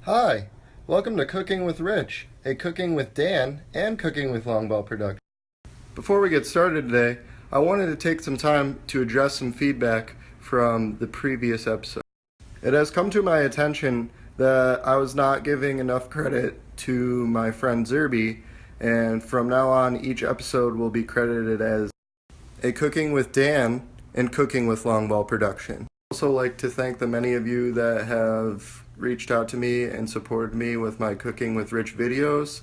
Hi, welcome to Cooking with Rich, a Cooking with Dan and Cooking with Longball production. Before we get started today, I wanted to take some time to address some feedback from the previous episode. It has come to my attention that I was not giving enough credit to my friend Zerby, and from now on each episode will be credited as a Cooking with Dan and Cooking with Longball production. I'd also like to thank the many of you that have reached out to me and supported me with my Cooking with Rich videos,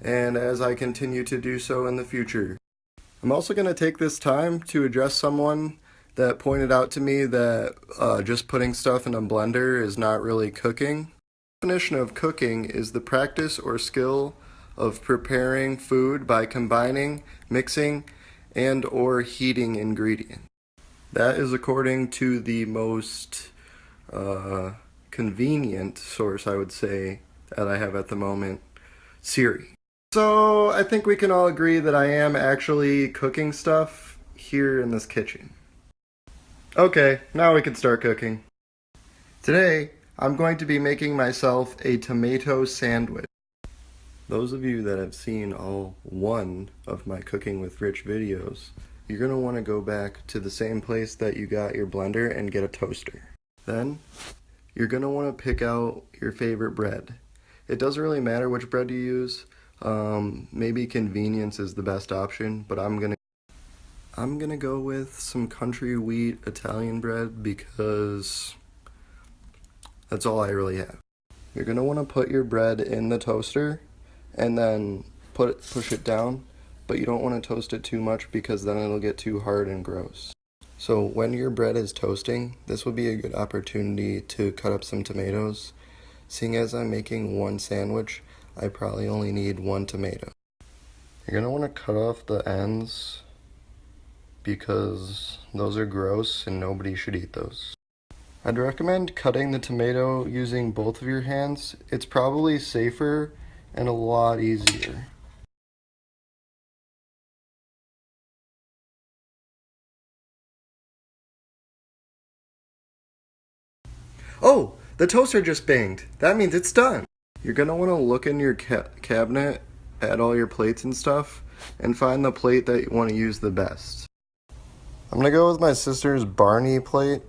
and as I continue to do so in the future. I'm also going to take this time to address someone that pointed out to me that just putting stuff in a blender is not really cooking. The definition of cooking is the practice or skill of preparing food by combining, mixing, and or heating ingredients. That is according to the most convenient source, I would say, that I have at the moment, Siri. So I think we can all agree that I am actually cooking stuff here in this kitchen. Okay, now we can start cooking. Today, I'm going to be making myself a tomato sandwich. Those of you that have seen all one of my Cooking with Rich videos, you're going to want to go back to the same place that you got your blender and get a toaster. Then, you're going to want to pick out your favorite bread. It doesn't really matter which bread you use. Maybe convenience is the best option, but I'm gonna go with some country wheat Italian bread because that's all I really have. You're gonna want to put your bread in the toaster and then push it down, but you don't want to toast it too much because then it'll get too hard and gross. So when your bread is toasting, this would be a good opportunity to cut up some tomatoes. Seeing as I'm making one sandwich, I probably only need one tomato. You're gonna want to cut off the ends because those are gross and nobody should eat those. I'd recommend cutting the tomato using both of your hands. It's probably safer and a lot easier. Oh, the toaster just banged. That means it's done. You're gonna want to look in your cabinet at all your plates and stuff and find the plate that you want to use the best. I'm gonna go with my sister's Barney plate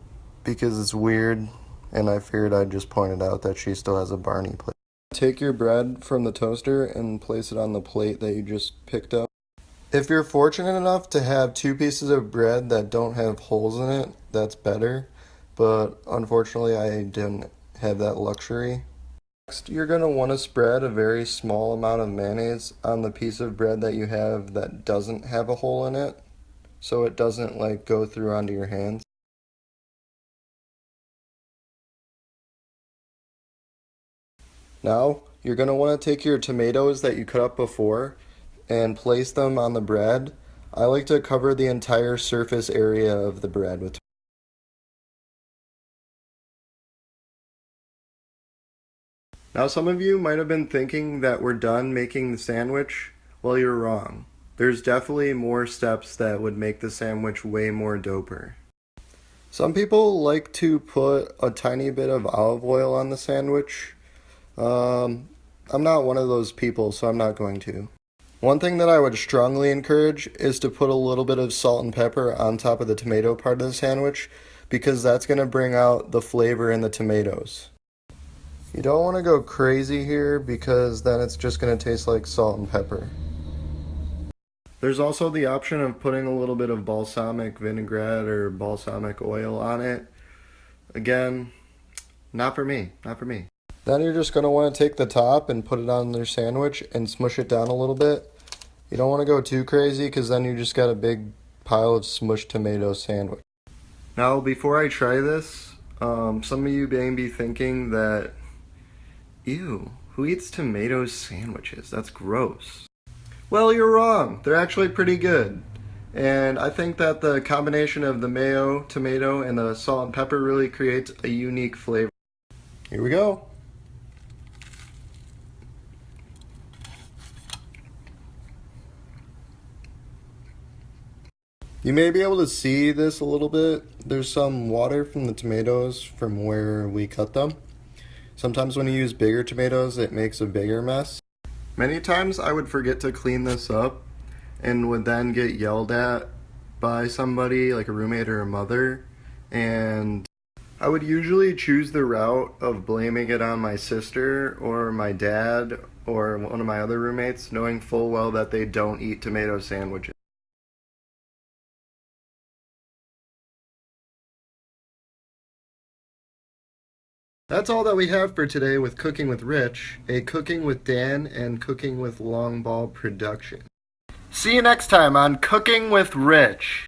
because it's weird and I figured I'd just point it out that she still has a Barney plate. Take your bread from the toaster and place it on the plate that you just picked up. If you're fortunate enough to have two pieces of bread that don't have holes in it, that's better, but unfortunately I didn't have that luxury. Next, you're going to want to spread a very small amount of mayonnaise on the piece of bread that you have that doesn't have a hole in it, so it doesn't go through onto your hands. Now, you're going to want to take your tomatoes that you cut up before and place them on the bread. I like to cover the entire surface area of the bread with. Now, some of you might have been thinking that we're done making the sandwich. Well, you're wrong. There's definitely more steps that would make the sandwich way more doper. Some people like to put a tiny bit of olive oil on the sandwich. I'm not one of those people, so I'm not going to. One thing that I would strongly encourage is to put a little bit of salt and pepper on top of the tomato part of the sandwich because that's going to bring out the flavor in the tomatoes. You don't want to go crazy here because then it's just going to taste like salt and pepper. There's also the option of putting a little bit of balsamic vinaigrette or balsamic oil on it. Again, not for me. Then you're just going to want to take the top and put it on your sandwich and smush it down a little bit. You don't want to go too crazy because then you just got a big pile of smushed tomato sandwich. Now, before I try this, some of you may be thinking that, ew, who eats tomato sandwiches? That's gross. Well, you're wrong. They're actually pretty good. And I think that the combination of the mayo, tomato, and the salt and pepper really creates a unique flavor. Here we go. You may be able to see this a little bit. There's some water from the tomatoes from where we cut them. Sometimes when you use bigger tomatoes, it makes a bigger mess. Many times I would forget to clean this up and would then get yelled at by somebody, like a roommate or a mother, and I would usually choose the route of blaming it on my sister or my dad or one of my other roommates, knowing full well that they don't eat tomato sandwiches. That's all that we have for today with Cooking with Rich, a Cooking with Dan and Cooking with Long Ball production. See you next time on Cooking with Rich.